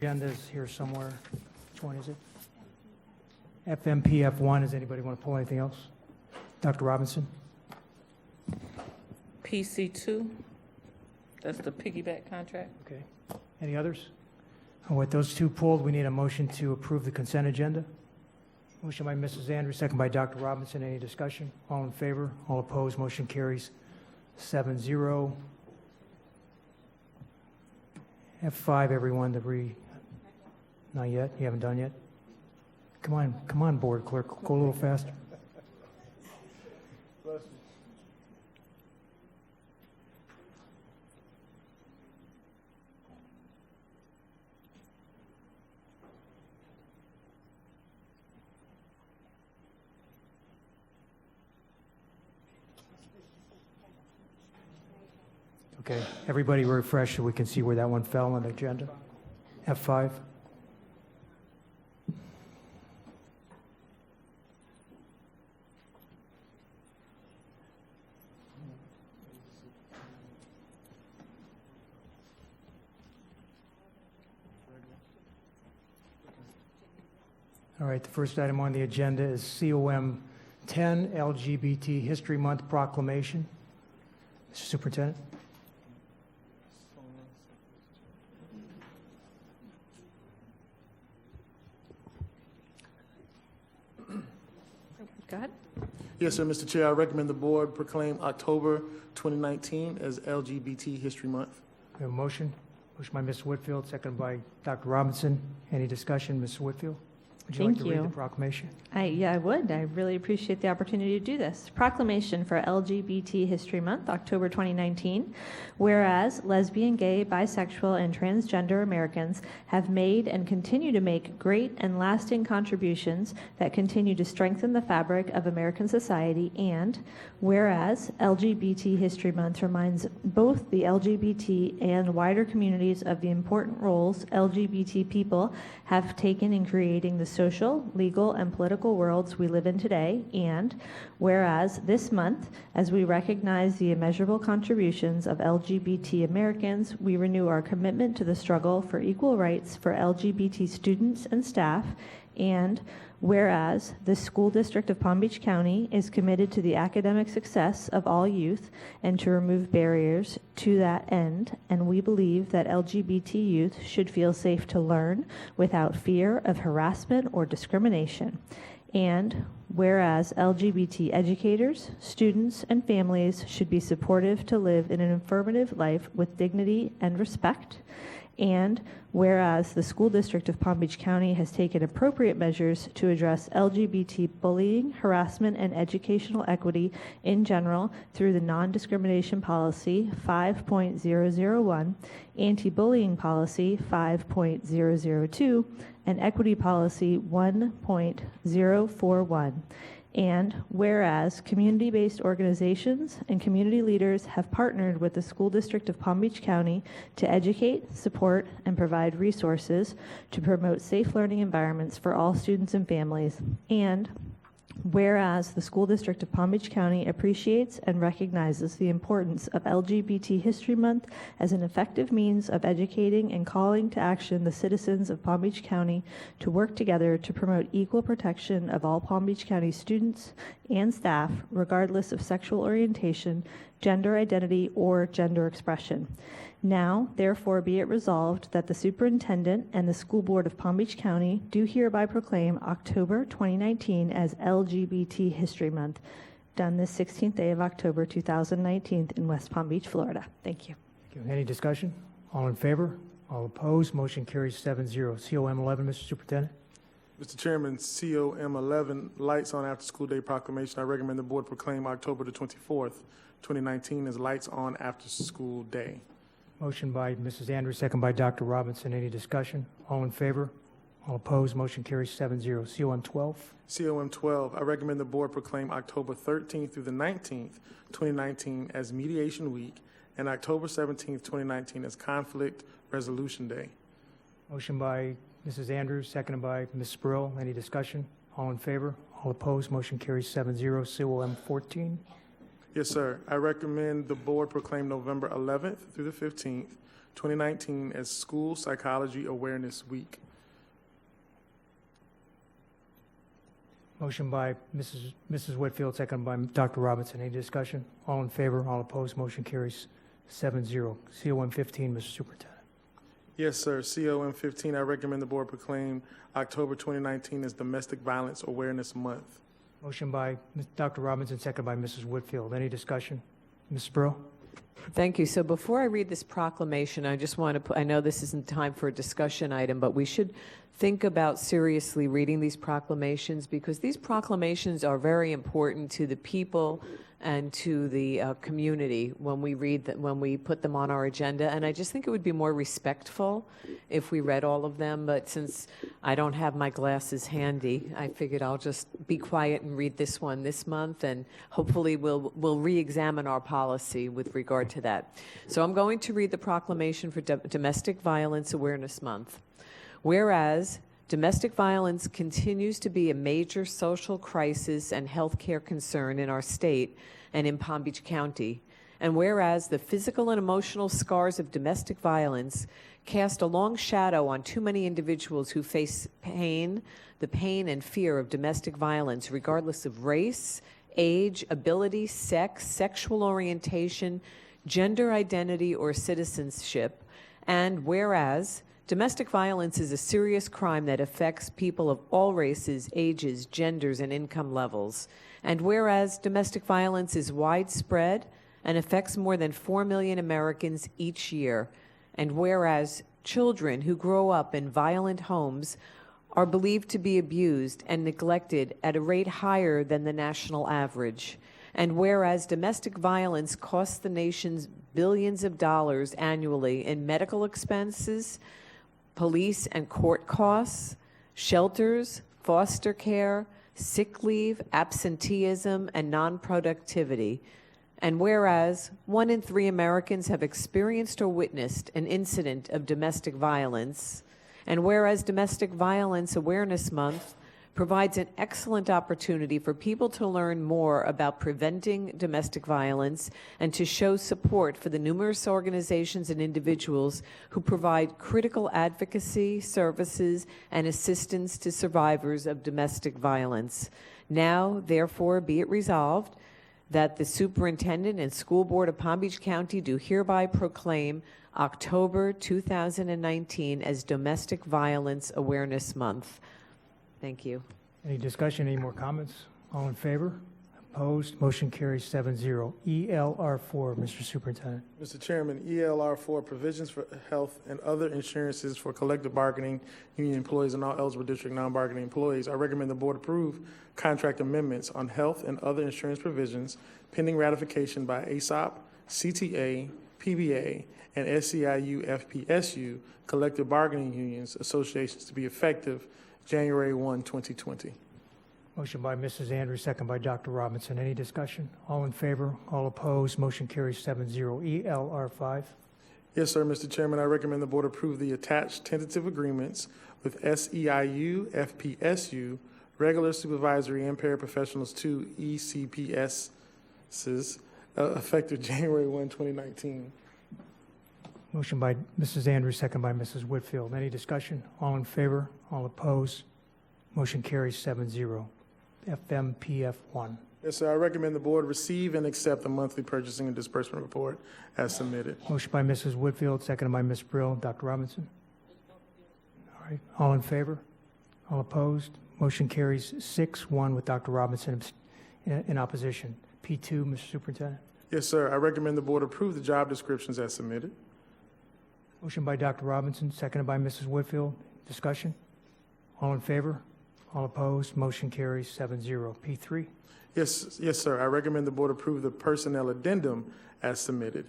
Agenda is here somewhere. Which one is it? FMPF1. Does anybody want to pull anything else? Dr. Robinson? PC2, that's the piggyback contract. Okay. Any others? And with those two pulled, we need a motion to approve the consent agenda. Motion by Mrs. Andrews, second by Dr. Robinson. Any discussion? All in favor? All opposed? Motion carries 7-0. F5, everyone, not yet? You haven't done yet? Come on, board clerk, go a little faster. Okay, everybody refresh so we can see where that one fell on the agenda. F5. All right, the first item on the agenda is COM 10, LGBT History Month Proclamation. Mr. Superintendent. Go ahead. Yes, sir, Mr. Chair. I recommend the board proclaim October 2019 as LGBT History Month. We have a motion. Motion by Ms. Whitfield, seconded by Dr. Robinson. Any discussion, Ms. Whitfield? Would you like to read the proclamation? I would. I really appreciate the opportunity to do this. Proclamation for LGBT History Month, October 2019. Whereas lesbian, gay, bisexual, and transgender Americans have made and continue to make great and lasting contributions that continue to strengthen the fabric of American society, and whereas LGBT History Month reminds both the LGBT and wider communities of the important roles LGBT people have taken in creating the social, legal, and political worlds we live in today, and whereas this month, as we recognize the immeasurable contributions of LGBT Americans, we renew our commitment to the struggle for equal rights for LGBT students and staff, and whereas the School District of Palm Beach County is committed to the academic success of all youth and to remove barriers to that end, and we believe that LGBT youth should feel safe to learn without fear of harassment or discrimination. And whereas LGBT educators, students, and families should be supportive to live in an affirmative life with dignity and respect. And whereas the School District of Palm Beach County has taken appropriate measures to address LGBT bullying, harassment, and educational equity in general through the Non-Discrimination Policy 5.001, Anti-Bullying Policy 5.002, and Equity Policy 1.041. And whereas community-based organizations and community leaders have partnered with the School District of Palm Beach County to educate, support, and provide resources to promote safe learning environments for all students and families. And whereas the School District of Palm Beach County appreciates and recognizes the importance of LGBT History Month as an effective means of educating and calling to action the citizens of Palm Beach County to work together to promote equal protection of all Palm Beach County students and staff, regardless of sexual orientation, gender identity, or gender expression. Now, therefore, be it resolved that the Superintendent and the School Board of Palm Beach County do hereby proclaim October 2019 as LGBT History Month, done this 16th day of October 2019 in West Palm Beach, Florida. Thank you. Thank you. Any discussion? All in favor? All opposed? Motion carries 7-0. COM 11, Mr. Superintendent. Mr. Chairman, COM 11, Lights On After School Day Proclamation. I recommend the board proclaim October the 24th, 2019 as Lights On After School Day. Motion by Mrs. Andrews, second by Dr. Robinson. Any discussion? All in favor? All opposed? Motion carries 7-0. COM 12. COM 12, I recommend the board proclaim October 13th through the 19th, 2019 as Mediation Week and October 17th, 2019 as Conflict Resolution Day. Motion by Mrs. Andrews, seconded by Ms. Sprill. Any discussion? All in favor? All opposed? Motion carries 7-0. COM 14. Yes, sir. I recommend the board proclaim November 11th through the 15th, 2019 as School Psychology Awareness Week. Motion by Mrs. Whitfield, second by Dr. Robinson. Any discussion? All in favor, all opposed, motion carries 7-0. COM 15, Mr. Superintendent. Yes, sir. COM 15, I recommend the board proclaim October 2019 as Domestic Violence Awareness Month. Motion by Dr. Robinson, second by Mrs. Whitfield. Any discussion? Mrs. Burrow? Thank you. So before I read this proclamation, I just want to put, I know this isn't time for a discussion item, but we should think about seriously reading these proclamations, because these proclamations are very important to the people and to the community when we read that, when we put them on our agenda. And I just think it would be more respectful if we read all of them. But since I don't have my glasses handy, I figured I'll just be quiet and read this one this month, and hopefully we'll re-examine our policy with regard to that. So I'm going to read the proclamation for Domestic Violence Awareness Month. Whereas domestic violence continues to be a major social crisis and healthcare concern in our state and in Palm Beach County, and whereas the physical and emotional scars of domestic violence cast a long shadow on too many individuals who face pain, the pain and fear of domestic violence, regardless of race, age, ability, sex, sexual orientation, gender identity, or citizenship, and whereas domestic violence is a serious crime that affects people of all races, ages, genders, and income levels. And whereas domestic violence is widespread and affects more than 4 million Americans each year. And whereas children who grow up in violent homes are believed to be abused and neglected at a rate higher than the national average. And whereas domestic violence costs the nation's billions of dollars annually in medical expenses, police and court costs, shelters, foster care, sick leave, absenteeism, and non-productivity. And whereas 1 in 3 Americans have experienced or witnessed an incident of domestic violence, and whereas Domestic Violence Awareness Month provides an excellent opportunity for people to learn more about preventing domestic violence and to show support for the numerous organizations and individuals who provide critical advocacy, services, and assistance to survivors of domestic violence. Now, therefore, be it resolved that the Superintendent and School Board of Palm Beach County do hereby proclaim October 2019 as Domestic Violence Awareness Month. Thank you. Any discussion, any more comments? All in favor? Opposed? Motion carries 7-0. ELR4, Mr. Superintendent. Mr. Chairman, ELR4, Provisions for Health and Other Insurances for Collective Bargaining Union Employees and all eligible district non-bargaining employees. I recommend the board approve contract amendments on health and other insurance provisions pending ratification by ASOP, CTA, PBA, and SEIU FPSU collective bargaining unions associations to be effective January 1, 2020. Motion by Mrs. Andrews, second by Dr. Robinson. Any discussion? All in favor? All opposed? Motion carries 7-0. ELR5. Yes, sir, Mr. Chairman. I recommend the board approve the attached tentative agreements with SEIU, FPSU, regular supervisory and paraprofessionals 2 ECPSs, effective January 1, 2019. Motion by Mrs. Andrews, second by Mrs. Whitfield. Any discussion? All in favor? All opposed? Motion carries 7-0. FMPF1. Yes, sir. I recommend the board receive and accept the monthly purchasing and disbursement report as submitted. Motion by Mrs. Whitfield, seconded by Ms. Brill. Dr. Robinson? All right. All in favor? All opposed? Motion carries 6-1 with Dr. Robinson in opposition. P2, Mr. Superintendent. Yes, sir. I recommend the board approve the job descriptions as submitted. Motion by Dr. Robinson, seconded by Mrs. Whitfield. Discussion? All in favor? All opposed? Motion carries 7-0. P3. Yes, sir. I recommend the board approve the personnel addendum as submitted.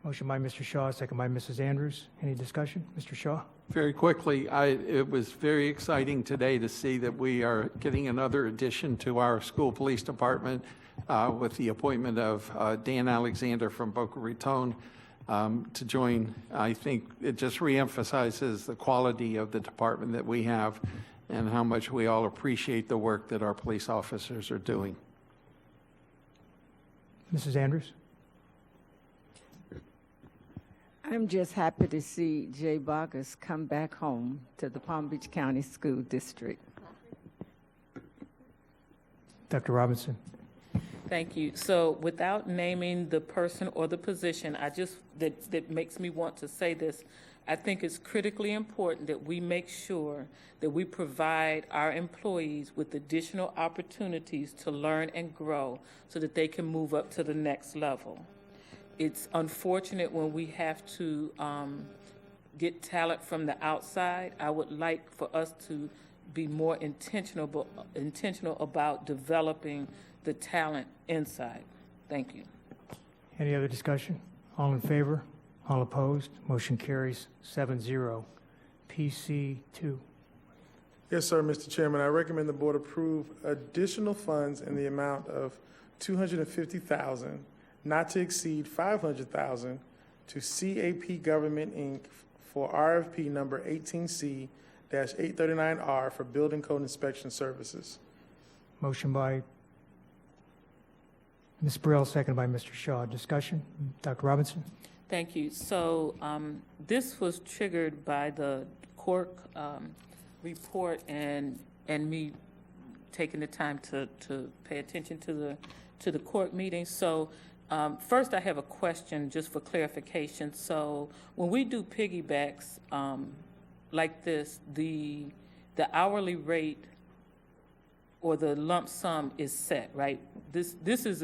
Motion by Mr. Shaw, second by Mrs. Andrews. Any discussion? Mr. Shaw? Very quickly, it was very exciting today to see that we are getting another addition to our school police department with the appointment of Dan Alexander from Boca Raton to join. I think it just reemphasizes the quality of the department that we have and how much we all appreciate the work that our police officers are doing. Mrs. Andrews? I'm just happy to see Jay Boggess come back home to the Palm Beach County School District. Dr. Robinson? Thank you. So without naming the person or the position, that makes me want to say this. I think it's critically important that we make sure that we provide our employees with additional opportunities to learn and grow so that they can move up to the next level. It's unfortunate when we have to get talent from the outside. I would like for us to be more intentional about developing the talent inside. Thank you. Any other discussion? All in favor? All opposed? Motion carries 7-0. PC2. Yes, sir, Mr. Chairman. I recommend the board approve additional funds in the amount of $250,000, not to exceed $500,000, to CAP Government, Inc. for RFP number 18C-839R for building code inspection services. Motion by Ms. Brill, seconded by Mr. Shaw. Discussion? Dr. Robinson? Thank you. So this was triggered by the Cork report and me taking the time to pay attention to the Cork meeting. So first, I have a question just for clarification. So when we do piggybacks like this, the hourly rate or the lump sum is set, right? This is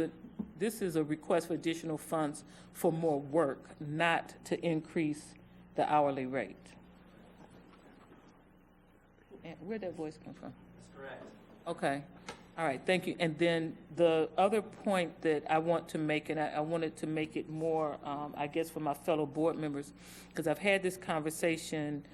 a request for additional funds for more work, not to increase the hourly rate. And where'd that voice come from? That's correct. Okay. All right. Thank you. And then the other point that I want to make, and I wanted to make it more, I guess, for my fellow board members, because I've had this conversation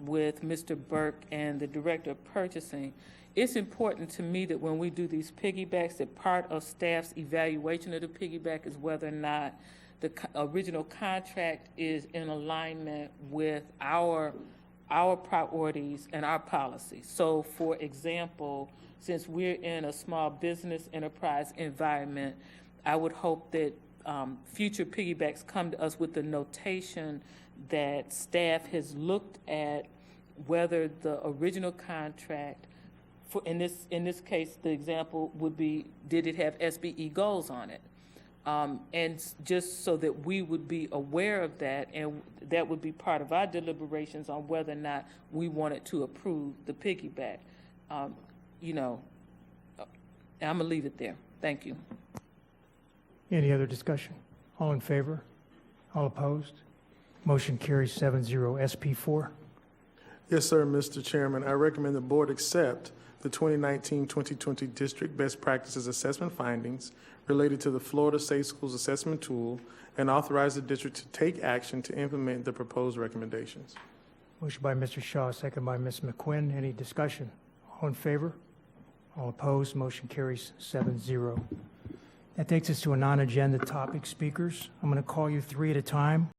with Mr. Burke and the Director of Purchasing. It's important to me that when we do these piggybacks, that part of staff's evaluation of the piggyback is whether or not the original contract is in alignment with our priorities and our policies. So, for example, since we're in a small business enterprise environment, I would hope that future piggybacks come to us with the notation that staff has looked at whether the original contract, in this case, the example would be, did it have SBE goals on it? And just so that we would be aware of that, and that would be part of our deliberations on whether or not we wanted to approve the piggyback. I'm going to leave it there. Thank you. Any other discussion? All in favor? All opposed? Motion carries 7-0. SP4. Yes, sir, Mr. Chairman. I recommend the board accept the 2019-2020 District Best Practices Assessment findings related to the Florida Safe Schools Assessment Tool and authorize the district to take action to implement the proposed recommendations. Motion by Mr. Shaw, second by Ms. McQuinn. Any discussion? All in favor? All opposed? Motion carries 7-0. That takes us to a non-agenda topic speakers. I'm going to call you three at a time.